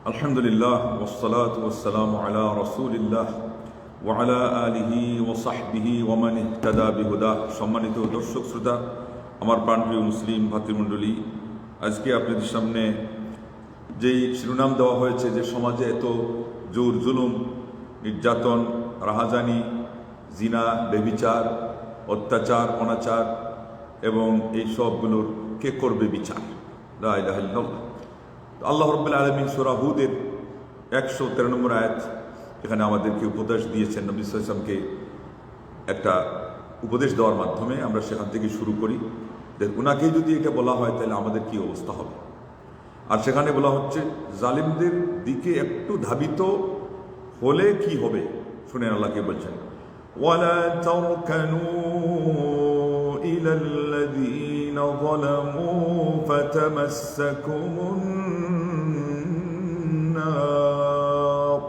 আলহামদুলিল্লাহ ওয়াসসালাতু ওয়াসসালামু আলা রাসূলিল্লাহ ওয়া আলা আলিহি ওয়া সাহবিহি ওয়া মান ইহতাদা বিহুদা। সম্মানিত দর্শক শ্রোতা, আমার প্রাণপ্রিয় মুসলিম ভাতৃমণ্ডলী, আজকে আপনাদের সামনে যেই শিরোনাম দেওয়া হয়েছে যে সমাজে এত জোর জুলুম, নির্যাতন, রাহাজানি, জিনা, ব্যভিচার, অত্যাচার, অনাচার এবং এই সবগুলোর কে করবে বিচার? লা ইলাহা ইল্লাল্লাহ। আল্লাহ রাব্বুল আলামিন সূরা হুদের 113 নম্বর আয়াত এখানে আমাদেরকে উপদেশ দিয়েছেন। নবী সাল্লাল্লাহু আলাইহি ওয়াসাল্লামকে একটা উপদেশ দেওয়ার মাধ্যমে আমরা সেখান থেকে শুরু করি যে উনাকেই যদি এটা বলা হয় তাহলে আমাদের কি অবস্থা হবে। আর সেখানে বলা হচ্ছে জালিমদের দিকে একটু ধাবিত হলে কি হবে, শুনেন আল্লাহকে বলছেন, ওয়ালা তারকানু ইলাল্লাযীনা যালামু ফাতামাসসাকুমুন নার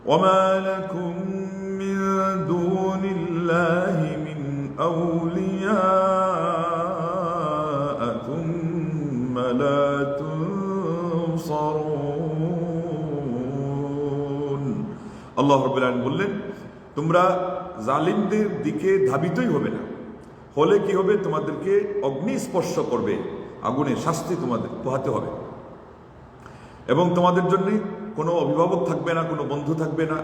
ওয়ামা লাকুম মিন দুনিল্লাহি মিন আউলিয়া থুম্মা লা তুনসারুন। আল্লাহ রাব্বুল আলামিন বললেন, তোমরা জালিমদের দিকে ধাবিতই হবে না, হলে কি হবে? তোমাদেরকে অগ্নি স্পর্শ করবে, আগুনের শাস্তি তোমাদের পোহাতে হবে এবং তোমাদের জন্য কোনো অভিভাবক থাকবে না, কোনো বন্ধু থাকবে না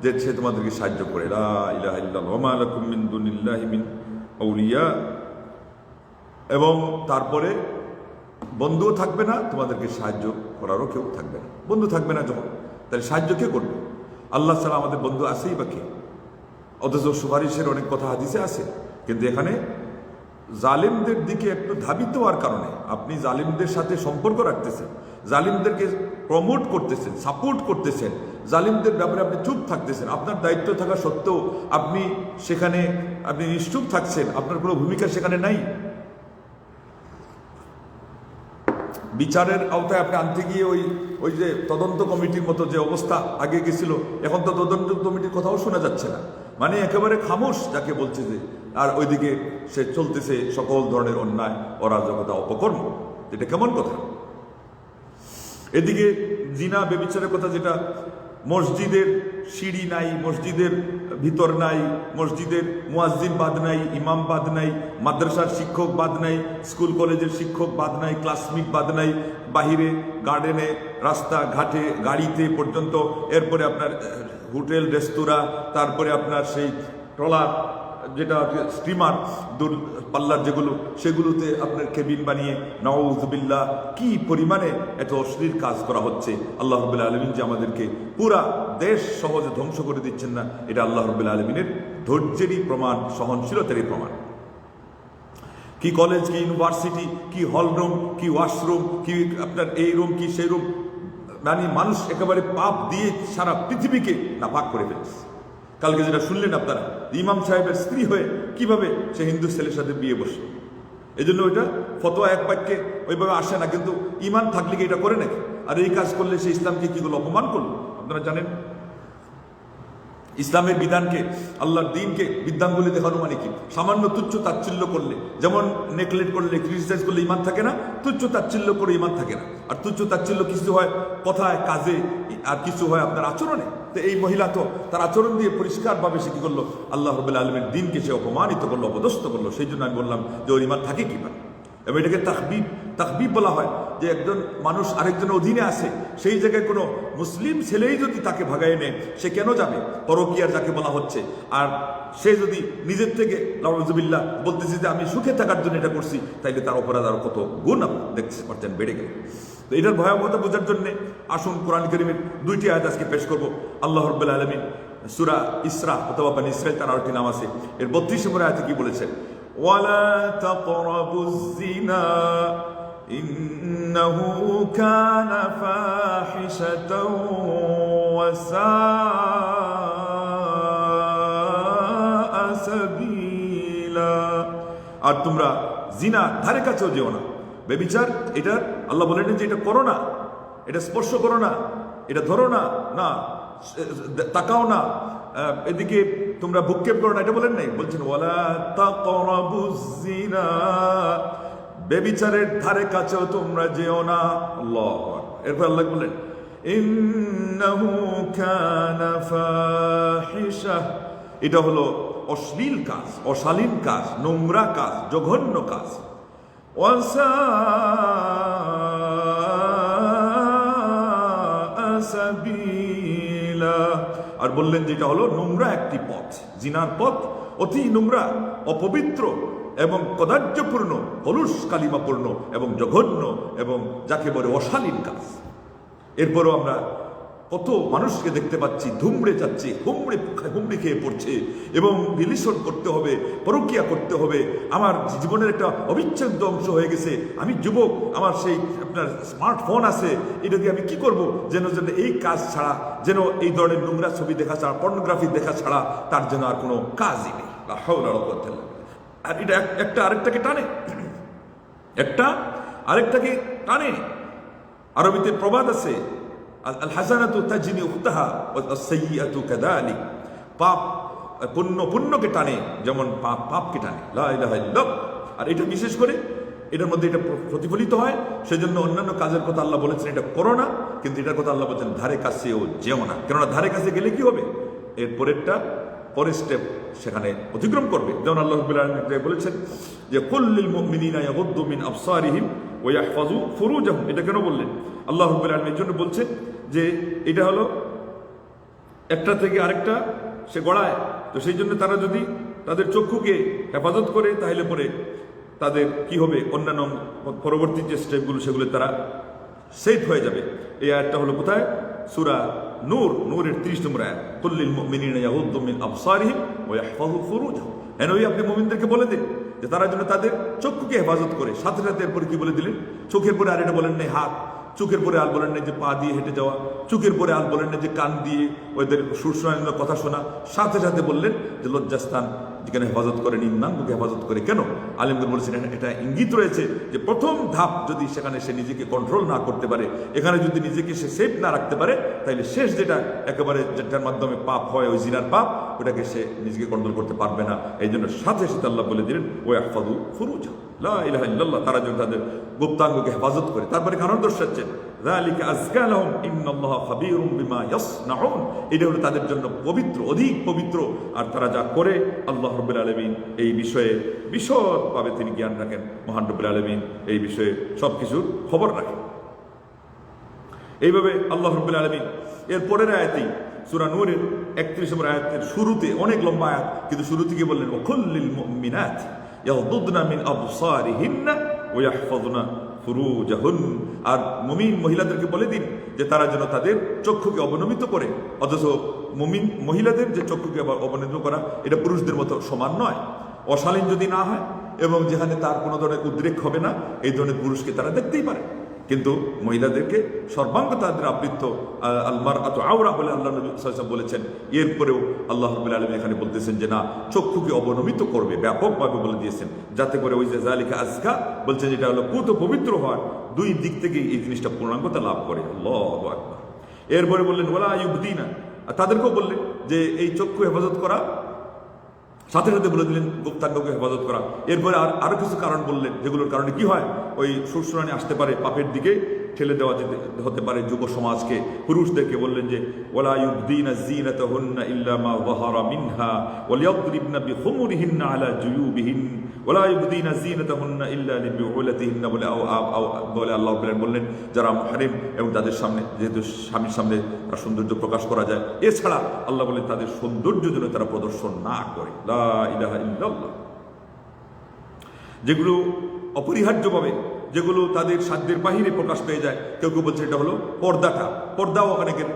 যে সে তোমাদেরকে সাহায্য করে। লা ইলাহা ইল্লাল্লাহ ওয়া মা লাকুম মিন দুনিল্লাহি মিন আউলিয়া, এবং তারপরে বন্ধুও থাকবে না, তোমাদেরকে সাহায্য করারও কেউ থাকবে না। বন্ধু থাকবে না যখন, তাহলে সাহায্য কে করবে? আল্লাহ ছাড়া আমাদের বন্ধু আছেই বা কে? অথচ সুপারিশের অনেক কথা হাদিসে আছে, কিন্তু এখানে জালিমদের দিকে একটু ধাবিত হওয়ার কারণে আপনি জালিমদের সাথে সম্পর্ক রাখতেছেন, জালিমদেরকে প্রমোট করতেছেন, সাপোর্ট করতেছেন, জালিমদের ব্যাপারে আপনি চুপ থাকতেছেন। আপনার দায়িত্ব থাকা সত্ত্বেও আপনি সেখানে নিশ্চুপ থাকছেন, আপনার কোনো ভূমিকা সেখানে নাই। বিচারের আওতায় আপনি আনতে গিয়ে ওই যে তদন্ত কমিটির মতো যে অবস্থা আগে গেছিল, এখন তো তদন্ত কমিটির কথাও শোনা যাচ্ছে না, মানে একেবারে খামোশ যাকে বলছে যে, আর ওইদিকে সে চলতেছে সকল ধরনের অন্যায়, অরাজকতা, অপকর্ম। এটা কেমন কথা? এদিকে জিনা ব্যভিচারের কথা, যেটা মসজিদের সিঁড়ি নাই, মসজিদের ভিতর নাই, মসজিদের মুয়াজ্জিন বাদ নাই, ইমাম বাদ নাই, মাদ্রাসার শিক্ষক বাদ নাই, স্কুল কলেজের শিক্ষক বাদ নাই, ক্লাসমেট বাদ নাই, বাহিরে গার্ডেনে, রাস্তা ঘাটে, গাড়িতে পর্যন্ত, এরপরে আপনার হোটেল, রেস্তোরাঁ, তারপরে আপনার সেই ট্রলার, যেটা স্টিমার, দূর পাল্লার যেগুলো, সেগুলোতে আপনার কেবিন বানিয়ে, নাউযুবিল্লাহ, কি পরিমাণে এত অশ্লীল কাজ করা হচ্ছে। আল্লাহ রাব্বুল আলামিন যে আমাদেরকে পুরা দেশ সহজে ধ্বংস করে দিচ্ছেন না, এটা আল্লাহ রাব্বুল আলামিনের ধৈর্যেরই প্রমাণ, সহনশীলতারই প্রমাণ। কি কলেজ, কি ইউনিভার্সিটি, কি হলরুম, কি ওয়াশরুম, কি আপনার এই রুম, কি সেই রুম, মানে মানুষ একেবারে পাপ দিয়ে সারা পৃথিবীকে নাপাক করে ফেলছে। কালকে যেটা শুনলেন আপনারা, ইমাম সাহেবের স্ত্রী হয়ে কিভাবে সে হিন্দু ছেলের সাথে বিয়ে বসে। এই জন্য ওইটা ফতোয়া এক বাক্যে ওইভাবে আসে না, কিন্তু ইমান থাকলে কি এটা করে নাকি? আর এই কাজ করলে সে ইসলামকে কি করলো? অপমান করলো। আপনারা জানেন ইসলামের বিধানকে, আল্লাহর দিনকে বিদ্যাঙ্গুলি দেখানো মানে কি? সামান্য তুচ্ছ তাচ্ছিল্য করলে, যেমন নেগলেক্ট করলে, ক্রিটিসাইজ করলে ইমান থাকে না, তুচ্ছ তাচ্ছিল্য করে ইমান থাকে না। আর তুচ্ছ তাচ্ছিল্য কিছু হয় কথায়, কাজে, আর কিছু হয় আপনার আচরণে। তো এই মহিলা তো তার আচরণ দিয়ে পরিষ্কারভাবে সে কি করলো? আল্লাহ রাব্বুল আলামিনের দিনকে সে অপমানিত করলো, অপদস্থ করলো। সেই জন্য আমি বললাম যে ওর ইমান থাকে কিভাবে। এবং এটাকে তাকবিব বলা হয়, যে একজন মানুষ আরেকজনের অধীনে আছে, সেই জায়গায় কোনো মুসলিম ছেলেই যদি তাকে ভাগায় নেয়, সে কেন যাবে? পরকীয়ার যাকে বলা হচ্ছে। আর সে যদি নিজের থেকে নাউযুবিল্লাহ বলতেছে যে আমি সুখে থাকার জন্য এটা করছি, তাইলে তার অপরাধ আর কত গুণ দেখতে পারছেন বেড়ে গেল। তো এটার ভয়াবহতা বোঝার জন্য আসুন কোরআন কারীমের দুইটি আয়াত আজকে পেশ করব। আল্লাহ রাব্বুল আলামিন সূরা ইসরা অথবা বনী ইসরাঈল, তার আরেকটি নাম আছে, এর 32 নম্বর আয়াতে কি বলেছেন? ওয়ালা তাকরাবুজ জিনা ইন্নাহু কানা ফাহিশাতাও ওয়া সাআ সাবিলা। আর তোমরা জিনা ধারে কাছেও যেও না। ব্যভিচার, এটা আল্লাহ বলেন যে এটা করো না, এটা স্পর্শ করো না, এটা ধরো না, না তাকাও না, এদিকে তোমরা ভূক্ষেপ করো না, এটা বলেন নাই। বলছেন ওয়ালা তাকরাবুজ জিনা, বেবিচারের ধারে কাছেও তোমরা যেও না। আল্লাহু আকবার। এরপর আল্লাহ বললেন ইন্নাহু কানা ফাহিশা, এটা হলো অশ্লীল কাজ, অশালীন কাজ, নোংরা কাজ, জঘন্য কাজ। আর বললেন যেটা হলো নোংরা একটি পথ, জিনার পথ অতি নোংরা, অপবিত্র এবং কদার্যপূর্ণ, কলুষ কালিমাপূর্ণ এবং জঘন্য এবং যাকে বলে অশালীন কাজ। এরপরও আমরা কত মানুষকে দেখতে পাচ্ছি ধুমড়ে যাচ্ছে, হুমড়ি খেয়ে পড়ছে এবং রিলেশন করতে হবে, পরকীয়া করতে হবে। আমার জীবনের একটা অবিচ্ছেদ্য অংশ হয়ে গেছে। আমি যুবক, আমার সেই আপনার স্মার্টফোন আছে, এটা দিয়ে আমি কি করব? যেন এই কাজ ছাড়া, যেন এই ধরনের নোংরা ছবি দেখা ছাড়া, পর্নোগ্রাফি দেখা ছাড়া তার যেন আর কোনো কাজই নেই। আর এটা একটা আরেকটাকে টানে, একটা আরেকটাকে টানে। আরবিতে প্রবাদ আছে, আল হাসানাতু তাজনি উখতাহা ওয়াস সাইয়্যাতু কাযালিক, পাপ পুণ্যকে টানে যেমন পাপ পাপকে টানে। লা ইলাহা ইল্লাল্লাহ। আর এটা বিশেষ করে এটার মধ্যে এটা প্রতিফলিত হয়, সেজন্য অন্যান্য কাজের কথা আল্লাহ বলেছেন এটা করো না, কিন্তু এটার কথা আল্লাহ বলছেন ধারে কাছেও যেও না। কেননা ধারে কাছে গেলে কি হবে? এর পরের স্টেপ সেখানে অতিক্রম করবে। যেমন আল্লাহ রাব্বুল আলামিন বলেছেন যে কুল্লিল মুমিনিনা ইয়াগুদ্দু মিন আবসারিহিম ওয়া ইয়াহফাযু ফুরুজাহুম। এটা কেন বললেন? আল্লাহ রাব্বুল আলামিন এর জন্য বলছেন যে এটা হলো একটা থেকে আরেকটা সে গড়ায়, তো সেই জন্য তারা যদি তাদের চক্ষুকে হেফাজত করে তাহলে পরে তাদের কি হবে? অন্যান্য পরবর্তী যে স্টেপগুলো সেগুলো তারা সেফ হয়ে যাবে। এই আয়াতটা হলো কোথায়? সূরা নূরের 30 নম্বর আয়াত, কুল্লিল মুমিনিনা ইয়াগুদ্দু মিন আবসারিহিম ওয়া ইয়াহফাযু ফুরুজাহুম। ওই আপনি মুমিনদেরকে বলে দিন যে তারা যেন তাদের চক্ষুকে হেফাজত করে। সাথে সাথে এরপরে কি বলে দিলেন? চোখের পরে আর এটা বলেন নাই হাত, চোখের পরে আল বলেন নাই যে পা দিয়ে হেঁটে যাওয়া, চোখের পরে আল বলেন নাই যে কান দিয়ে ওদের সুরসুরানির কথা শোনা। সাথে সাথে বললেন যে লজ্জাস্থান যেখানে হেফাজত করে, নিম্নাঙ্গকে হেফাজত করে। কেন? আলেমদের বলেছেন এটা ইঙ্গিত রয়েছে যে প্রথম ধাপ যদি সেখানে সে নিজেকে কন্ট্রোল না করতে পারে, এখানে যদি নিজেকে সে সেফ না রাখতে পারে, তাহলে শেষ যেটা একেবারে যেটার মাধ্যমে পাপ হয়, ওই জিনার পাপ, ওটাকে সে নিজেকে কন্ট্রোল করতে পারবে না। এই জন্য সাথে সাথে আল্লাহ বলে দিলেন ওয়া ইয়াহফাযু ফুরুজাহুম, লা ইলাহা ইল্লাল্লাহ, তারা যেন তাদের গুপ্তাঙ্গকে হেফাজত করে। তারপরে কারণ দর্শাচ্ছেন যালিকা আযকা লাহুম ইন্নাল্লাহা খাবীরুম বিমা ইয়াসনাউন। এটা হলো তাদের জন্য পবিত্র, অধিক পবিত্র। আর তারা যা করে আল্লাহ রাব্বুল আলামিন এই বিষয়ে বিশদভাবে তিনি জ্ঞান রাখেন। মহান রাব্বুল আলামিন এই বিষয়ে সবকিছুর খবর রাখেন। এইভাবে আল্লাহ রাব্বুল আলামিন এর পরের আয়াতেই সূরা নূরের 31 নম্বর আয়াতের শুরুতে, অনেক লম্বা আয়াত, কিন্তু শুরু থেকে বললেন ওয়াকুল্লিল মুমিনাত ইয়াগুদ্দুনা মিন আবসারিহিন্না ওয়া ইয়াহফাযুনা ফুরুজাহুন। আর মুমিন মহিলাদেরকে বলে দিন যে তারা যেন তাদের চক্ষুকে অবনমিত করে। অথচ মুমিন মহিলাদের যে চক্ষুকে অবনমিত করা এটা পুরুষদের মতো সমান নয়। অশালীন যদি না হয় এবং যেখানে তার কোনো ধরনের উদ্রেক হবে না, এই ধরনের পুরুষকে তারা দেখতেই পারে। কিন্তু মহিলাদেরকে সর্বাঙ্গ তাদের আবৃত্ত, আল মারআতু আওরা বলে আল্লাহ নবী সাল্লাল্লাহু আলাইহি ওয়াসাল্লাম বলেছেন। এরপরেও আল্লাহ রাব্বুল আলামিন এখানে বলতেছেন যে না, চক্ষুকে অবনমিত করবে, ব্যাপকভাবে বলে দিয়েছেন, যাতে করে ওই যে যালিকা আযকা বলছেন যেটা হলো পুত পবিত্র হওয়ার দুই দিক থেকেই এই জিনিসটা পূর্ণাঙ্গতা লাভ করে। আল্লাহু আকবার। এরপরে বললেন ওয়ালা ইউবদিনা, তাদেরকেও বললেন যে এই চক্ষু হেফাজত করা, সাথে সাথে বলে দিলেন গুপ্তাঙ্গকে হেফাজত করা। এরপরে আরো কিছু কারণ বললেন যেগুলোর কারণে কি হয়? ওই সুরসুরানি আসতে পারে, পাপের দিকে ঠেলে দেওয়া হতে পারে যুব সমাজকে। পুরুষদেরকে বললেন যে ওয়ালা ইউবদিনা যিনাতাহুন্না ইল্লা মা যাহারা মিনহা ওয়ালিয়াদরিবনা বিখুমুরিহিন্না আলা জুয়ুবিহিন ওয়ালা ইউবদিনা যিনাতাহুন্না ইল্লা লিবুউলাতিহিন্না বলে আল্লাহ বললেন যারা মুহরিম এবং তাদের সামনে, যেহেতু স্বামীর সামনে তার সৌন্দর্য প্রকাশ করা যায়, এছাড়া আল্লাহ বলেন তাদের সৌন্দর্য যেন তারা প্রদর্শন না করে। লা ইলাহা ইল্লাল্লাহ। যেগুলো অপরিহার্যভাবে, যেগুলো তাদের সাধ্যের বাহিরে প্রকাশ পেয়ে যায়, কেউ কেউ বলছে এটা হলো পর্দাটা। পর্দাও অনেকের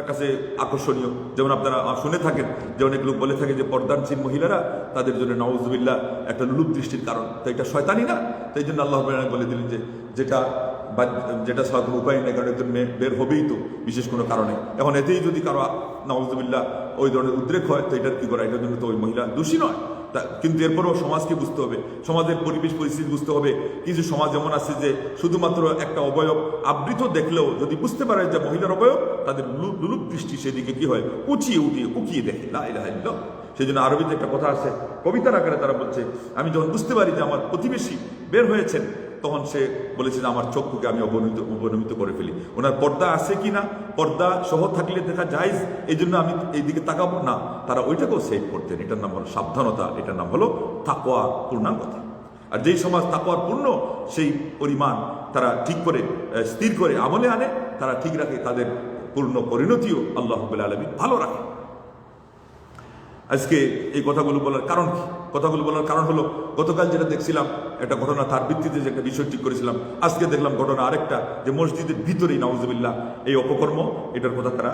কাছে আকর্ষণীয়। যেমন আপনারা শুনে থাকেন যে অনেক লোক বলে থাকে যে পর্দানশীল মহিলারা তাদের জন্য নাউজুবিল্লাহ একটা লুলুপ দৃষ্টির কারণ। তো এটা শয়তানি না? তো এই জন্য আল্লাহ বলে দিলেন যে যেটা ছাড়া কোনো উপায় নেই, কারণ একজন মেয়ে বের হবেই তো বিশেষ কোনো কারণে। এখন এতেই যদি কারো নাউজুবিল্লাহ ওই ধরনের উদ্রেক হয়, তো এটার কি করা? এটার জন্য তো ওই মহিলা দোষী নয়। কিন্তু এরপরও সমাজকে বুঝতে হবে, সমাজের পরিবেশ পরিস্থিতি বুঝতে হবে। কিছু সমাজ যেমন আছে যে শুধুমাত্র একটা অবয়ব আবৃত দেখলেও যদি বুঝতে পারে যে মহিলার অবয়ব, তাদের লুলুপ দৃষ্টি সেদিকে কি হয়? উকিয়ে দেখে। লা ইলাহা ইল্লাল্লাহ। সেই জন্য আরবিতে একটা কথা আছে, কবিতার আকারে তারা বলছে, আমি যখন বুঝতে পারি যে আমার প্রতিবেশী বের হয়েছেন, তখন সে বলেছে যে আমার চক্ষুকে আমি অবনমিত করে ফেলি। ওনার পর্দা আছে কি না, পর্দা সহ থাকলে দেখা যায়, এই জন্য আমি এই দিকে তাকাবো না, তারা ওইটাকেও সেভ করতেন। এটার নাম হলো সাবধানতা, এটার নাম হলো তাকওয়া পূর্ণাঙ্গতা। আর যেই সমাজ তাকওয়ার পূর্ণ, সেই পরিমাণ তারা ঠিক করে স্থির করে আমলে আনে, তারা ঠিক রাখে, তাদের পূর্ণ পরিণতিও আল্লাহ রাব্বুল আলামিন ভালো রাখে। আজকে এই কথাগুলো বলার কারণ কি? কথাগুলো বলার কারণ হলো, গতকাল যেটা দেখছিলাম একটা ঘটনা, তার ভিত্তিতে যে একটা বিষয় ঠিক করেছিলাম, আজকে দেখলাম ঘটনা আরেকটা, যে মসজিদের ভিতরেই নাউজুবিল্লাহ এই অপকর্ম, এটার কথা তারা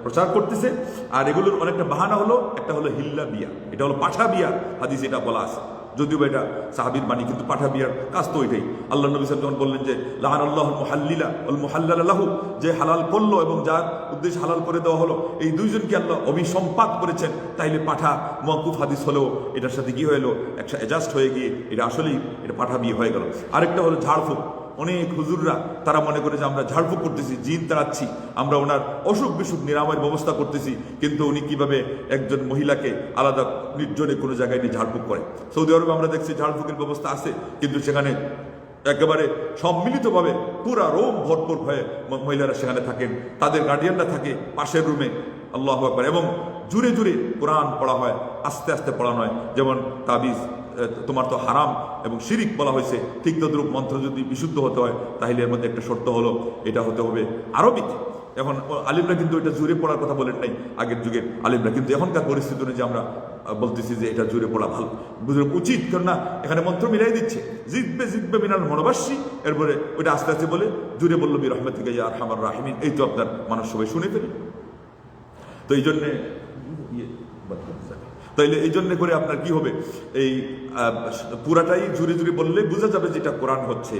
প্রচার করতেছে। আর এগুলোর অনেকটা বাহানা হলো, একটা হলো হিল্লা বিয়া, এটা হলো পাঠা বিয়া, হাদিস এটা বলা আছে, যদিও এটা সাহাবীর বাণী, কিন্তু পাঠা বিয়ার কাজ তো ওইটাই। আল্লাহ নবী সাল্লাল্লাহু আলাইহি ওয়াসাল্লাম বললেন যে লাআনাল্লাহুল মুহাল্লিলা ওয়াল মুহাল্লালা লাহু, যে হালাল করলো এবং যার উদ্দেশ্যে হালাল করে দেওয়া হলো, এই দুইজনকে আল্লাহ অভিসম্পাত করেছেন। তাইলে পাঠা মওকুফ হাদিস হলো, এটার সাথে কি হলো, একটা অ্যাডজাস্ট হয়ে গিয়ে এটা আসলেই এটা পাঠা বিয়ে হয়ে গেল। আরেকটা হলো ঝাড়ফুঁক। অনেক হুজুররা তারা মনে করে যে আমরা ঝাড়ফুঁক করতেছি, জিন তাড়াচ্ছি, আমরা ওনার অসুখ বিসুখ নিরাময়ের ব্যবস্থা করতেছি, কিন্তু উনি কিভাবে একজন মহিলাকে আলাদা নির্জনে কোনো জায়গায় নিয়ে ঝাড়ফুঁক করে। সৌদি আরবে আমরা দেখছি ঝাড়ফুঁকের ব্যবস্থা আছে, কিন্তু সেখানে একেবারে সম্মিলিতভাবে পুরা রোম ভরপুর হয়ে মহিলারা সেখানে থাকেন, তাদের গার্ডিয়ানরা থাকে পাশের রুমে। আল্লাহু আকবার। এবং জুড়ে জুড়ে কোরআন পড়া হয়, আস্তে আস্তে পড়ানো হয়। যেমন তাবিজ তোমার তো হারাম এবং শিরিক বলা হয়েছে, ঠিক তদ্রূপ মন্ত্র যদি বিশুদ্ধ হতে হয়, তাহলে এর মধ্যে একটা শর্ত হলো এটা হতে হবে আরবিক। এখন আলিমরা কিন্তু এটা জুড়ে পড়ার কথা বলেন নাই আগের যুগের আলিমরা, কিন্তু এখনকার পরিস্থিতি অনুযায়ী আমরা বলতেছি যে এটা জুড়ে পড়া ভালো, বুঝলে উচিত, কারণ না এখানে মন্ত্র মিলাই দিচ্ছে, জিতবে জিতবে মিনাল মনোবাসী, এরপরে ওইটা আস্তে আস্তে বলে জুড়ে বললো বি রহমাতিকা ইয়া আরহামার রাহিমিন, এই তো আপনার মানুষ সবাই শুনে ফেলি। তো এই জন্যে তাইলে এই জন্য করে আপনার কি হবে, এই পুরাটাই জুড়ে জুড়ে বললে বোঝা যাবে যেটা কোরআন হচ্ছে,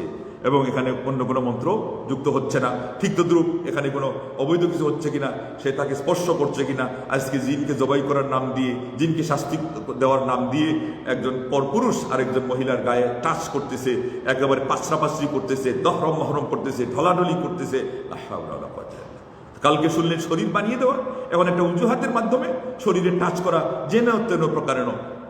এবং এখানে অন্য কোনো মন্ত্র যুক্ত হচ্ছে না। ঠিক তদ্রূপ এখানে কোনো অবৈধ কিছু হচ্ছে কিনা, সে তাকে স্পর্শ করছে কিনা। আজকে জিনকে জবাই করার নাম দিয়ে, জিনকে শাস্তি দেওয়ার নাম দিয়ে একজন পরপুরুষ আরেকজন মহিলার গায়ে টাচ করতেছে, একেবারে পাশরাপাশরি করতেছে, দহরম মহরম করতেছে, ঢলাঢলি করতেছে। কালকে শুনলেন শরীর বানিয়ে দেওয়া, এখন একটা অজুহাতের মাধ্যমে শরীরে টাচ করা যেন তেন প্রকারেণ,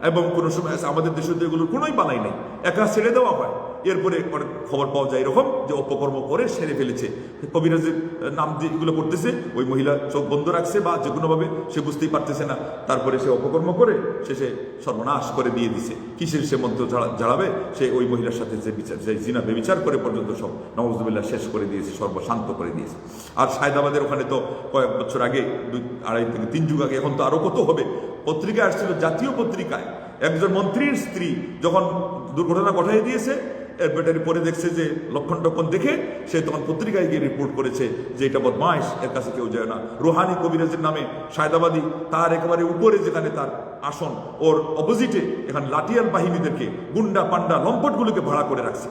এবং কোনো সময় আমাদের দেশে তো এগুলোর কোনোই বালাই নেই, একা ছেড়ে দেওয়া হয়। এরপরে অনেক খবর পাওয়া যায় এরকম যে অপকর্ম করে সেরে ফেলেছে, কবিরাজের নাম দিয়ে এগুলো করতেছে, ওই মহিলা চোখ বন্ধ রাখছে বা যে কোনোভাবে সে বুঝতেই পারতেছে না, তারপরে সে অপকর্ম করে শেষে সর্বনাশ করে দিয়ে দিছে। কিসের সে মন্ত্র ঝাড়াবে, সে ওই মহিলার সাথে যে বিচার, যে জিনা বেবিচার করে পর্যন্ত সব নওয়াজুবিল্লাহ শেষ করে দিয়েছে, সর্বশান্ত করে দিয়েছে। আর সায়দাবাদের ওখানে তো কয়েক বছর আগে, 2-2.5 থেকে 3 যুগ আগে, এখন তো আরো কত হবে, পত্রিকায় আসছিল, জাতীয় পত্রিকায়, একজন মন্ত্রীর স্ত্রী যখন দুর্ঘটনা ঘটাই দিয়েছে, এর ব্যাটারি পরে দেখছে যে লক্ষণ টক্ষণ দেখে সে তখন পত্রিকায় গিয়ে রিপোর্ট করেছে যে এটা বদমাইশ, এর কাছে কেউ যায় না। রুহানি কবিরাজের নামে সায়দাবাদী, তার একেবারে উপরে যেখানে তার আসন, ওর অপোজিটে এখানে লাঠিয়াল বাহিনীদেরকে, গুন্ডা পান্ডা লম্পটগুলোকে ভাড়া করে রাখছে।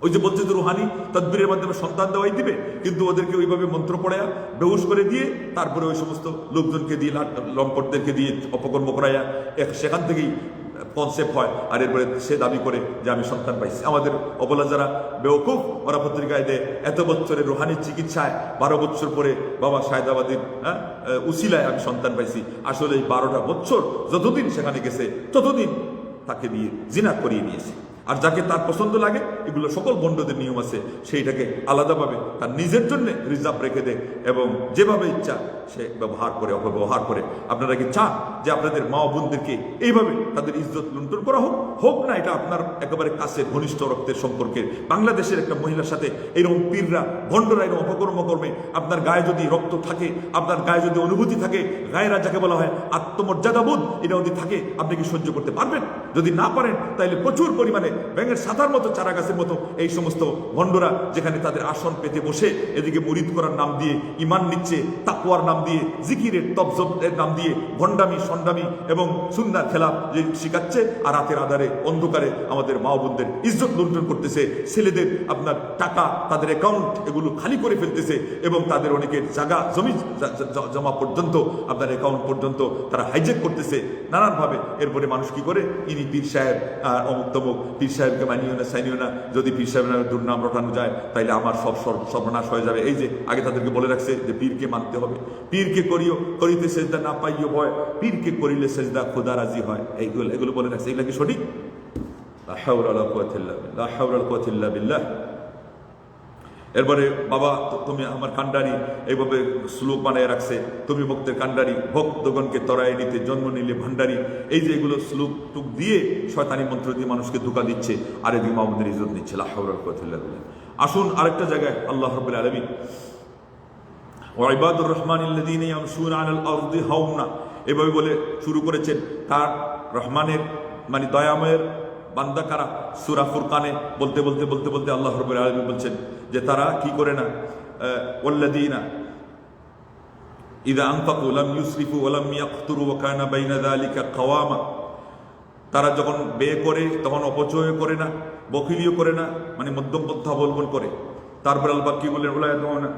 ওই যে বলছে যে রুহানি তদবিরের মাধ্যমে সন্তান দেওয়াই দিবে, কিন্তু ওদেরকে ওইভাবে মন্ত্র পড়ায়া বেহুশ করে দিয়ে, তারপরে ওই সমস্ত লোকজনকে দিয়ে, লম্পটদেরকে দিয়ে অপকর্ম করাইয়া সেখান থেকেই কনসেপ্ট হয়। আর এরপরে সে দাবি করে যে আমি সন্তান পাইছি। আমাদের অবলা যারা বেওকুফ, ওরা পত্রিকায় দেয় এত বছরের রুহানির চিকিৎসায় 12 বছর পরে বাবা সায়দাবাদীর উসিলায় আমি সন্তান পাইছি। আসলে এই 12টা বছর যতদিন সেখানে গেছে, ততদিন তাকে দিয়ে জিনা করিয়ে নিয়েছে। আর যাকে তার পছন্দ লাগে, এগুলো সকল বন্ডদের নিয়ম আছে, সেইটাকে আলাদাভাবে তার নিজের জন্য রিজার্ভ রেখে দেয়, এবং যেভাবে ইচ্ছা সে ব্যবহার করে, অপব্যবহার করে। আপনারা কি চান যে আপনাদের মা বোনদেরকে এইভাবে তাদের ইজ্জত লুণ্ঠন করা হোক? হোক না এটা আপনার একেবারে কাছের ঘনিষ্ঠ রক্তের সম্পর্কের। বাংলাদেশের একটা মহিলার সাথে এরকম পীররা, ভণ্ডরা এরকম অপকর্ম করবে। আপনার গায়ে যদি রক্ত থাকে, আপনার গায়ে যদি অনুভূতি থাকে, গায়েরা যাকে বলা হয় আত্মমর্যাদাবোধ, এটা যদি থাকে, আপনি কি সহ্য করতে পারবেন? যদি না পারেন, তাহলে প্রচুর পরিমাণে ব্যাঙের সাদার মতো, চারা গাছের মতো এই সমস্ত ভণ্ডরা যেখানে তাদের আসন পেতে বসে এদিকে মুরিদ করার নাম দিয়ে ইমান নিচ্ছে, তাকওয়ার নাম দিয়ে, জিকিরের তবজবের নাম দিয়ে ভণ্ডামি, সন্ডামি এবং সুন্নাহ খেলাফ যে শিখাচ্ছে, আর রাতের আধারে অন্ধকারে আমাদের মা বোনদের ইজ্জত লুণ্ঠন করতেছে। ছেলেদের আপনার টাকা, তাদের অ্যাকাউন্ট এগুলো খালি করে ফেলতেছে, এবং তাদের অনেকের জায়গা জমি জমা পর্যন্ত, আপনার অ্যাকাউন্ট পর্যন্ত তারা হাইজেক করতেছে নানানভাবে। এরপরে মানুষ কি করে, ইনি পীর সাহেব, অমুক তমুক, পীর সাহেবকে মানিও না, সাইনিও না, যদি পীর সাহেবের দুর্নাম রটানো যায় তাইলে আমার সব সর্বনাশ হয়ে যাবে। এই যে আগে তাদেরকে বলে রাখছে যে পীরকে মানতে হবে, পীরকে করিতে সেজদা না পাইও ভয়, পীরকে করিলে সেজদা খোদা রাজি হয়, এগুলো বলে রাখছে। এগুলো কি সঠিক? লা হাওলা ওয়ালা কুওয়াতা ইল্লা বিল্লাহ, লা হাওলা ওয়ালা কুওয়াতা ইল্লা বিল্লাহ। এরপরে বাবা তুমি আমার কান্ডারি, এইভাবে শ্লোক বানায় রাখছে, তুমি ভক্তের কান্ডারি, ভক্তগণকে তরায় নিতে জন্ম নিলে ভান্ডারি। এই যে এগুলো শ্লোক টুক দিয়ে শয়তানি মন্ত্র দিয়ে মানুষকে ধোঁকা দিচ্ছে, আর এদিকে মাহমুদের ইজ্জত নিচ্ছে। লা হাওলা ওয়ালা কুওয়াতা ইল্লা বিল্লাহ। আসুন আরেকটা জায়গায় আল্লাহ রাব্বুল আলামিন ওয়া ইবাদুর রহমানিল্লাযীনা ইয়ামশুনা আলাল আরদি হাওনা এভাবে বলে শুরু করেছেন। তার রহমানের মানে দয়াময়ের বান্দা কারা? সূরা ফুরকানে বলতে বলতে বলতে বলতে আল্লাহ রাব্বুল আলামিন বলছেন যে তারা কি করে না, ওয়াল্লাযীনা ইযা আনফাকু লাম ইউসরিফু ওয়া লাম ইয়াকতুরু ওয়া কানা বাইনা যালিকা কাওয়ামা। তারা যখন ব্যয় করে তখন অপচয় করে না, বখিলিও করে না, মানে মধ্যম পন্থা অবলম্বন করে। তারপর আল্লাহ কি বলেন, ওলা ইয়াদউনা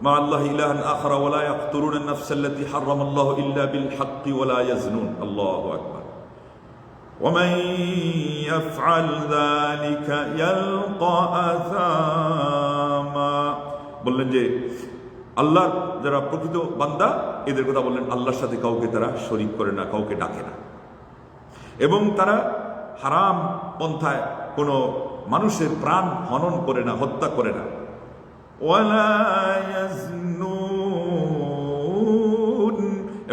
মা আল্লাহি ইলাহান আখারা ওয়া লা ইয়াকতুরুনা আন-নাফসাল্লাতী হারামাল্লাহু ইল্লা বিল হাক্কি ওয়া লা ইয়াজনুন। আল্লাহু আকবার। ومن يفعل ذلك يلقى أثاما। বললেন যে আল্লাহর যারা প্রকৃত বান্দা এদের কথা বললেন, আল্লাহর সাথে কাউকে তারা শরীক করে না, কাউকে ডাকে না, এবং তারা হারাম পন্থায় কোনো মানুষের প্রাণ হনন করে না, হত্যা করে না। ওয়ালা ইয়াজনুন,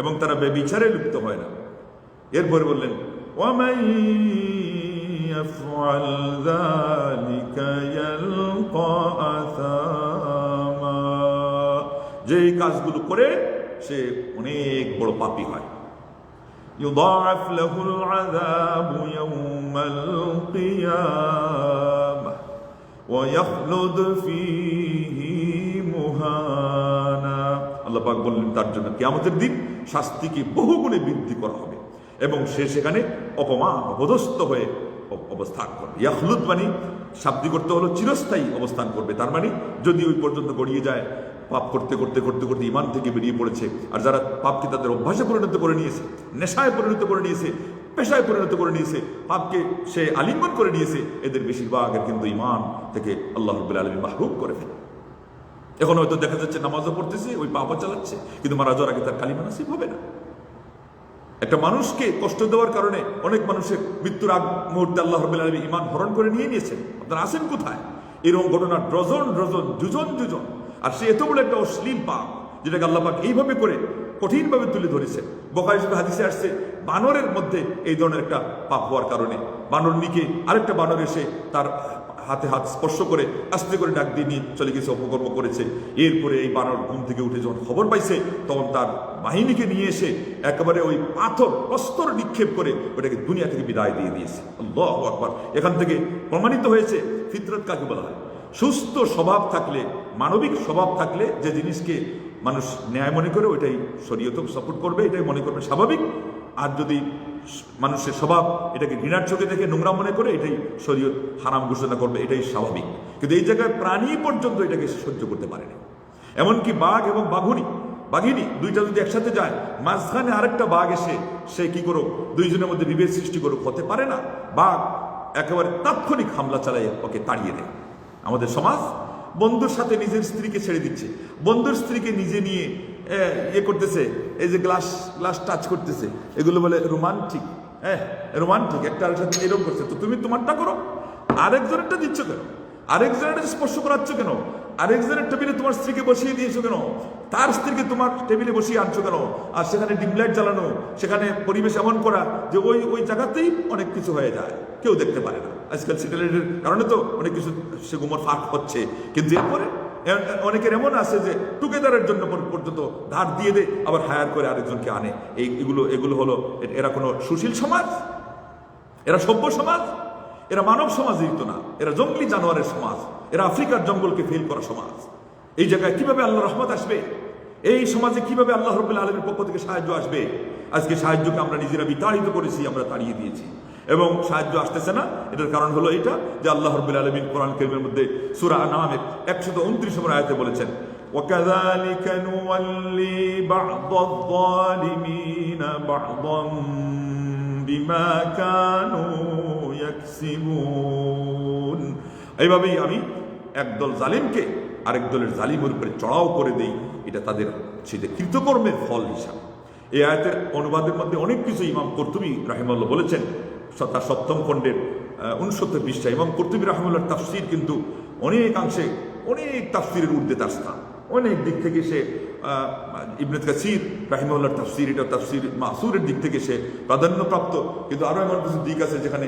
এবং তারা বেবিচারে লিপ্ত হয় না। এরপরে বললেন وَمَن يَفْعَلْ ذَلِكَ يَلْقَى أَثَامًا। যে কাজগুলো করে সে অনেক বড় পাপী হয়। يُضَاعَفْ لَهُ الْعَذَابُ يَوْمَ الْقِيَامَةِ وَيَخْلُدْ فِيهِ مُهَانًا। আল্লাহ পাক বললেন তার জন্য কিয়ামতের দিন শাস্তিকে বহুগুণে বৃদ্ধি করা হবে এবং সে সেখানে অপমান অপদস্থ হয়ে অবস্থান করবে। ইয়াখলুদ মানে শাব্দিক অর্থ হলো চিরস্থায়ী অবস্থান করবে। তার মানে যদি ওই পর্যন্ত গড়িয়ে যায়, পাপ করতে করতে করতে করতে ইমান থেকে বেরিয়ে পড়েছে, আর যারা পাপকে তাদের অভ্যাসে পরিণত করে নিয়েছে, নেশায় পরিণত করে নিয়েছে, পেশায় পরিণত করে নিয়েছে, পাপকে সে আলিঙ্গন করে নিয়েছে, এদের বেশিরভাগের কিন্তু ইমান থেকে আল্লাহ রাব্বুল আলামিন মাহরুম করে ফেলে। এখন হয়তো দেখা যাচ্ছে নামাজও পড়তেছে, ওই পাপও চালাচ্ছে, কিন্তু মারা যাওয়ার আগে তার কালিমা নসিব হবে না। একটা মানুষকে কষ্ট দেওয়ার কারণে অনেক মানুষের মৃত্যুর আগ মুহূর্তে আল্লাহ রাব্বুল আলামিন ঈমান হরণ করে নিয়ে নিয়েছেন। আপনারা আছেন কোথায়? এরকম ঘটনা ডজন ডজন দুজন দুজন। আর সে এত বড় একটা অশ্লীল পাপ, যেটাকে আল্লাহ পাক এইভাবে করে কঠিনভাবে তুলে ধরেছেন। বুখারী শরীফে হাদিসে আসছে, বানরের মধ্যে এই ধরনের একটা পাপ হওয়ার কারণে বানর নিকে আরেকটা বানর এসে তার হাতে হাত স্পর্শ করে আস্তে করে ডাক দিয়ে নিয়ে চলে গেছে, অপকর্ম করেছে। এরপরে এই বানর ঘুম থেকে উঠে যখন খবর পাইছে, তখন তার বাহিনীকে নিয়ে এসে একেবারে ওই পাথর প্রস্তর নিক্ষেপ করে ওটাকে দুনিয়া থেকে বিদায় দিয়ে দিয়েছে। আল্লাহু আকবার। এখান থেকে প্রমাণিত হয়েছে ফিতরত কাকে বলা হয়। সুস্থ স্বভাব থাকলে, মানবিক স্বভাব থাকলে যে জিনিসকে মানুষ ন্যায় মনে করে ওইটাই শরীয়ত সাপোর্ট করবে, এটাই মনে করবে স্বাভাবিক। আর যদি মানুষের স্বভাব এটাকে ঘৃণার চোখে দেখে নোংরা মনে করে, এটাই শরীয়ত হারাম ঘোষণা করবে, এটাই স্বাভাবিক। কিন্তু এই জায়গায় প্রাণী পর্যন্ত এটাকে সহ্য করতে পারেনি। এমনকি বাঘ এবং বাঘিনী দুইটা যদি একসাথে যায়, মাঝখানে আরেকটা বাঘ এসে সে কি করুক, দুইজনের মধ্যে বিভেদ সৃষ্টি করুক, হতে পারে না। বাঘ একেবারে তাৎক্ষণিক হামলা চালাই ওকে তাড়িয়ে দেয়। আমাদের সমাজ বন্ধুর সাথে নিজের স্ত্রীকে ছেড়ে দিচ্ছে, বন্ধুর স্ত্রীকে নিজে নিয়ে করতেছে, এই যে গ্লাস টাচ করতেছে, এগুলো বলে রোমান্টিক। রোমান্টিক, একটা আরেকটার সাথে এরকম করছে, তো তুমি তোমারটা করো, আরেকজনেরটা দিচ্ছ কেন? আরেকজনের স্পর্শ করাচ্ছ কেন? আরেকজনের টেবিলে তোমার স্ত্রীকে বসিয়ে দিয়েছো কেন? তার স্ত্রীকে তোমার টেবিলে বসিয়ে আনছো কেন? আর সেখানে ডিম লাইট জ্বালানো, সেখানে পরিবেশ এমন করা যে ওই জায়গাতেই অনেক কিছু হয়ে যায়, কেউ দেখতে পারে না। আজকাল স্যাটেলাইটের কারণে তো অনেক কিছু সে গুমর ফাঁক হচ্ছে, কিন্তু এরপরে অনেকের এমন আছে যে টুগেদারের জন্য পর্যন্ত ধার দিয়ে দেয়, আবার হায়ার করে আরেকজনকে আনে। এগুলো হলো, এরা কোনো সুশীল সমাজ? এরা সভ্য সমাজ? এরা মানব সমাজই তো না, এরা জঙ্গলি জানোয়ারের সমাজ, এরা আফ্রিকার জঙ্গলকে ফেল করা সমাজ। এই জায়গায় কিভাবে আল্লাহ রহমত আসবে? এই সমাজে কিভাবে আল্লাহ রাব্বুল আলামিনের পক্ষ থেকে সাহায্য আসবে? আজকে সাহায্যকে আমরা নিজেরা বিতাড়িত করেছি, আমরা তাড়িয়ে দিয়েছি, এবং সাহায্য আসতেছে না। এটার কারণ হলো এটা যে আল্লাহ রাব্বুল আলামিন কোরআন কারীমের মধ্যে সূরা আনআমের 129 নম্বর আয়াতে বলেছেন, وَكَذَلِكَ نُوَلِّي بَعْضَ الظَّالِمِينَ بَعْضًا بِمَا كَانُوا يَكْسِبُونَ। এইভাবেই আমি একদল জালিমকে আরেক দলের জালিমের উপরে চড়াও করে দেই, এটা তাদের সেটা কৃতকর্মের ফল হিসাবে। এই আয়াতের অনুবাদের মধ্যে অনেক কিছু ইমাম কুরতুবী রাহিমাহুল্লাহ বলেছেন, তার 7ম খণ্ডের 69 পৃষ্ঠা। ইমাম কুরতুবী রাহিমাহুল্লাহর তাফসীর কিন্তু অনেকাংশে অনেক তাফসিরের ঊর্ধ্বে তার স্থান, অনেক দিক থেকে সে ইবনে কাসির রাহিমাহুল্লাহর তাফসির, এটা তাফসির মাসুরের দিক থেকে সে প্রাধান্যপ্রাপ্ত। কিন্তু আরও এমন কিছু দিক আছে যেখানে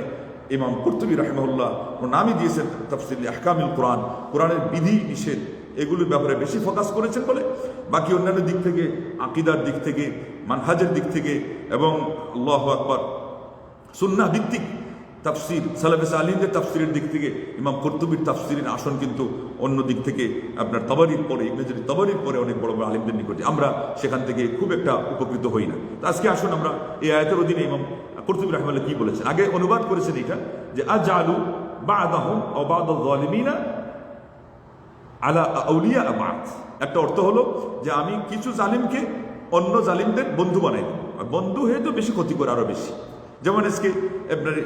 ইমাম কুরতুবী রাহিমাহুল্লাহ নামই দিয়েছেন তাফসির আহকামিল কোরআন, কোরআনের বিধি নিষেধ এগুলোর ব্যাপারে বেশি ফোকাস করেছেন বলে বাকি অন্যান্য দিক থেকে, আকিদার দিক থেকে, মানহাজের দিক থেকে এবং আল্লাহু আকবার সুন্নাহ ভিত্তিক তাফসির সালাফে সালিহদের তাফসিরের দিক থেকে ইমাম কুরতুবীর তাফসিরের আসন কিন্তু অন্য দিক থেকে আপনার তাবারির পরে, ইবনে জারির তাবারির পরে অনেক বড় বড় আলিমদের নিকটে, আমরা সেখান থেকে খুব একটা উপকৃত হই না। তো আজকে আসুন আমরা এই আয়াতের অধীনে ইমাম কুরতুবী রাহিমাহুল্লাহ কি বলেছেন। আগে অনুবাদ করেছেন এটা যে আজআলু বা'দাহুম আও বা'দাল যালিমিনা আলা আউলিয়া বা'দ। একটা অর্থ হলো যে আমি কিছু জালিমকে অন্য জালিমদের বন্ধু বানাই দেব, আর বন্ধু হয়ে তো বেশি ক্ষতি করে আরো বেশি। যেমন আজকে আপনার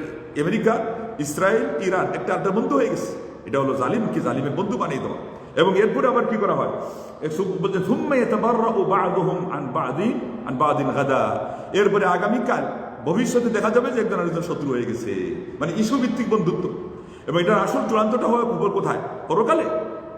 আমেরিকা, ইসরায়েল, ইরান একটা আড্ডার বন্ধু হয়ে গেছে, এটা হলো জালিমকে জালিমের বন্ধু বানিয়ে দেওয়া। এবং এরপরে আবার কি করা হয়, বলছে সুম্মা ইয়াতাবাররাউ বা'দুহুম আন বা'দিন গাদা, এরপরে আগামীকাল ভবিষ্যতে দেখা যাবে যে একজন আরেকজন শত্রু হয়ে গেছে, মানে ইস্যু ভিত্তিক বন্ধুত্ব। এবং এটার আসল চূড়ান্তটা হয় কোথায়, পরকালে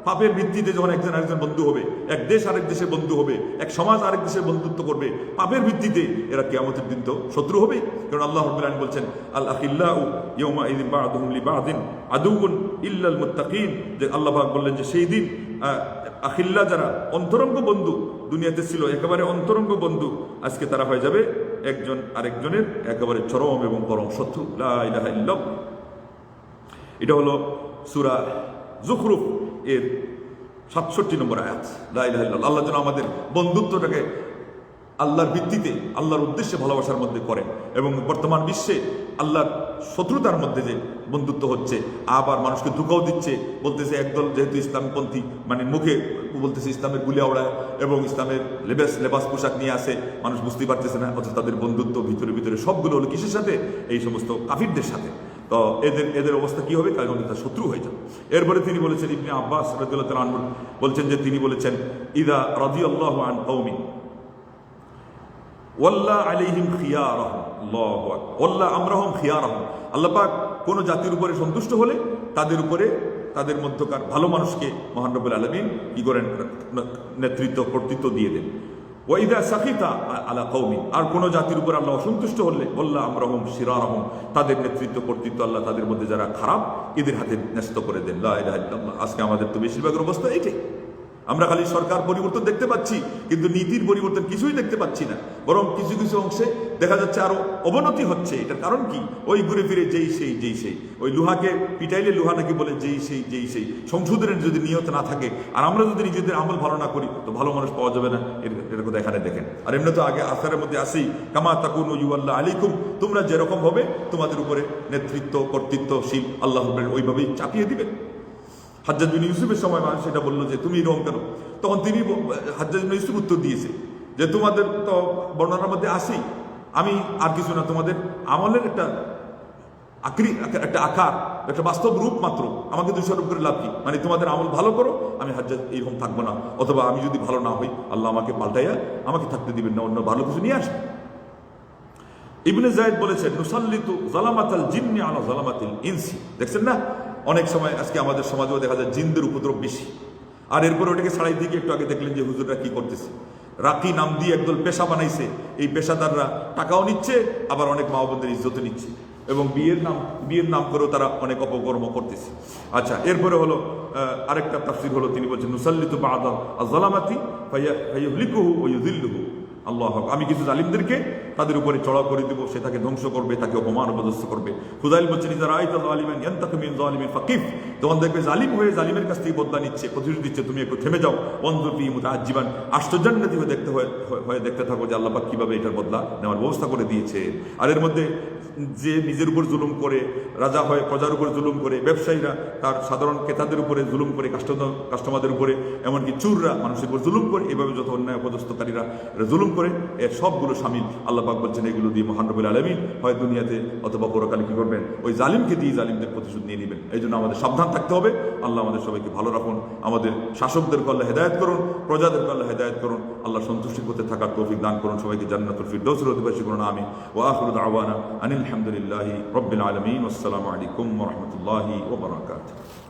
পাপের ভিত্তিতে যখন একজন আরেকজন বন্ধু হবে, এক দেশ আরেক দেশের বন্ধু হবে, এক সমাজ আরেক দেশের বন্ধুত্ব করবে, পাপের ভিত্তিতে এরা কিয়ামতের দিন তো শত্রু হবে। কারণ আল্লাহ রাব্বুল আলামিন বলছেন আল আখিল্লাউ ইয়াউমা ইযিন বা'দুহুম লিবা'দিন আদুউন ইল্লাল মুত্তাকিন, যে আল্লাহ পাক বললেন যে সেই দিন আখিল্লা যারা অন্তরঙ্গ বন্ধু দুনিয়াতে ছিল একেবারে অন্তরঙ্গ বন্ধু, আজকে তারা হয়ে যাবে একজন আরেকজনের একেবারে চরম এবং পরম শত্রু। লা ইলাহা ইল্লাল্লাহ। এটা হলো সূরা যুখরুফ এর ৬৭ নম্বর আয়াত। লা ইলাহা ইল্লাল্লাহ। আল্লাহ যেন আমাদের বন্ধুত্বটাকে আল্লাহর ভিত্তিতে, আল্লাহর উদ্দেশ্যে ভালোবাসার মধ্যে করেন। এবং বর্তমান বিশ্বে আল্লাহর শত্রুতার মধ্যে যে বন্ধুত্ব হচ্ছে, আবার মানুষকে ধোঁকাও দিচ্ছে, বলতেছে একদল যেহেতু ইসলামপন্থী, মানে মুখে বলতেছে ইসলামের গুলি আওড়ায় এবং ইসলামের লেবাস পোশাক নিয়ে আসে, মানুষ বুঝতেই পারতেছে না, অথচ তাদের বন্ধুত্ব ভিতরে ভিতরে সবগুলো হলো কিসের সাথে, এই সমস্ত কাফিরদের সাথে। তো এদের অবস্থা কি হবে, কারণ তার শত্রু হয়ে যাবে। এরপরে তিনি বলেছেন, ইবনে আব্বাস রাদিয়াল্লাহু তাআলা আনহু বলছেন যে তিনি বলেছেন ইদা রাদিয়াল্লাহু আন কওমি ওয়াল্লা আলাইহিম খিয়ারাহুম, আল্লাহু আকবার, ওয়াল্লা আমরাহুম খিয়ারাহুম, আল্লাহ পাক কোন জাতির উপরে সন্তুষ্ট হলে তাদের উপরে, তাদের মধ্যকার ভালো মানুষকে মহান রব্বুল আলামিন কি করেন, নেতৃত্ব কর্তৃত্ব দিয়ে দেন। ওয়াইদা সাকিতা আলা কওমিন, আর কোন জাতির উপর আল্লাহ অসন্তুষ্ট হলে ওয়াল্লা আমরাহুম শিরারাহুম, তাদের নেতৃত্ব কর্তৃত্ব আল্লাহ তাদের মধ্যে যারা খারাপ এদের হাতে ন্যস্ত করে দেন। লা ইলাহা ইল্লাল্লাহ। আজকে আমাদের তো বেশিরভাগের অবস্থা এইটাই, আমরা খালি সরকার পরিবর্তন দেখতে পাচ্ছি কিন্তু নীতির পরিবর্তন কিছুই দেখতে পাচ্ছি না, বরং কিছু কিছু অংশে দেখা যাচ্ছে আরো অবনতি হচ্ছে। এটার কারণ কি, ওই ঘুরে ফিরে যেই সেই ওই লোহাকে পিটাইলে লোহা নাকি বলে যেই সেই সংশোধনের যদি নিয়ত না থাকে, আর আমরা যদি নিজেদের আমল ভালো না করি তো ভালো মানুষ পাওয়া যাবে না। এর কথা এখানে দেখেন। আর এমনি তো আগে আসারের মধ্যে আসি কামা তাকুনু ইউআল্লাহ আলাইকুম, তোমরা যেরকম হবে তোমাদের উপরে নেতৃত্ব কর্তৃত্বশীল আল্লাহ ওইভাবেই চাপিয়ে দিবেন। হাজ্জাজ বিন ইউসুফের সময় মানুষ সেটা বললো যে তুমি এরকম কেন, তখন তিনি হাজ্জাজ বিন ইউসুফ উত্তর দিয়েছে যে তোমাদের তো বর্ণনার মধ্যে আসি, আমি আর কিছু না, তোমাদের আমলের একটা আকার, একটা বাস্তব রূপ মাত্র, আমাকে দোষারোপ করে লাভ কি, মানে তোমাদের আমল ভালো করো, আমি হাজ্জাজ এইরকম থাকবো না, অথবা আমি যদি ভালো না হই আল্লাহ আমাকে পাল্টাইয়া আমাকে থাকতে দিবেন না, অন্য ভালো কিছু নিয়ে আসবে। ইবনে যায়েদ বলেছেন নুসাল্লিতু যালামাতাল জিন্নি আলা যালামাতিল ইনসি। দেখছেন না, অনেক সময় আজকে আমাদের সমাজেও দেখা যায় জিনদের উপদ্রব বেশি। আর এরপর ওটাকে ছাড়াই দিকে একটু আগে দেখলেন যে হুজুররা কি করতেছে, রাকি নাম দিয়ে একদল পেশা বানাইছে, এই পেশাদাররা টাকাও নিচ্ছে, আবার অনেক মা বোনদের ইজ্জতও নিচ্ছে, এবং বিয়ের নাম করেও তারা অনেক অপকর্ম করতেছে। আচ্ছা, এরপরে হলো আরেকটা তাফসীর হলো, তিনি বলছেন নুসাল্লিতু বা'দা আয-যালামাতি ফায়ুহলিকুহু ওয়া ইউযিল্লুহু, আল্লাহ, আমি কিছু জালিমদেরকে তাদের উপরে চড়াও করে দিব, সে তাকে ধ্বংস করবে, তাকে অপমান অপদস্থ করবে। খুদাইল বলছেন ইযা রাআইতা যালিমান ইয়ানতাকিমু মিন যালিমিন ফাকিফ, তখন দেখবে জালিম হয়ে জালিমের কাছ থেকে বদলা নিচ্ছে, প্রতিশোধ দিচ্ছে, তুমি একটু থেমে যাও। ওয়ানজুর ফীহি মুতাআজ্জিবান, আশ্চর্যান্বিত হয়ে দেখতে থাকো যে আল্লাহ পাক কিভাবে এটার বদলা নেওয়ার ব্যবস্থা করে দিয়েছে। আর এর মধ্যে যে নিজের উপর জুলুম করে, রাজা হয় প্রজার উপর জুলুম করে, ব্যবসায়ীরা তার সাধারণ ক্রেতাদের উপরে জুলুম করে, কাস্টমারদের উপরে, এমনকি চুররা মানুষের উপর জুলুম করে, এভাবে যত অন্যায় অপদস্থকারীরা জুলুম করে, এর সবগুলো শামিল। আল্লাহ পাক বলছেন এগুলো দিয়ে মহান রব্বুল আলামিন হয় দুনিয়াতে অথবা পরকালে কি করবেন, ওই জালিমকে দিয়ে জালিমদের প্রতিশোধ নিয়ে নেবেন। এই জন্য আমাদের সাবধান থাকতে হবে। আল্লাহ আমাদের সবাইকে ভালো রাখুন, আমাদের শাসকদেরকে আল্লাহ হেদায়েত করুন, প্রজাদেরকে আল্লাহ হেদায়েত করুন, আল্লাহ সন্তুষ্টি করতে থাকার তৌফিক দান করুন, সবাইকে জান্নাতুল ফিরদৌসের অধিবাসী করুন, আমিন। ওয়া আখিরু দাওয়ানা আনিল হামদুলিল্লাহি রাব্বিল আলামিন। আসসালামু আলাইকুম ওয়া রাহমাতুল্লাহি ওয়া বারাকাতুহু।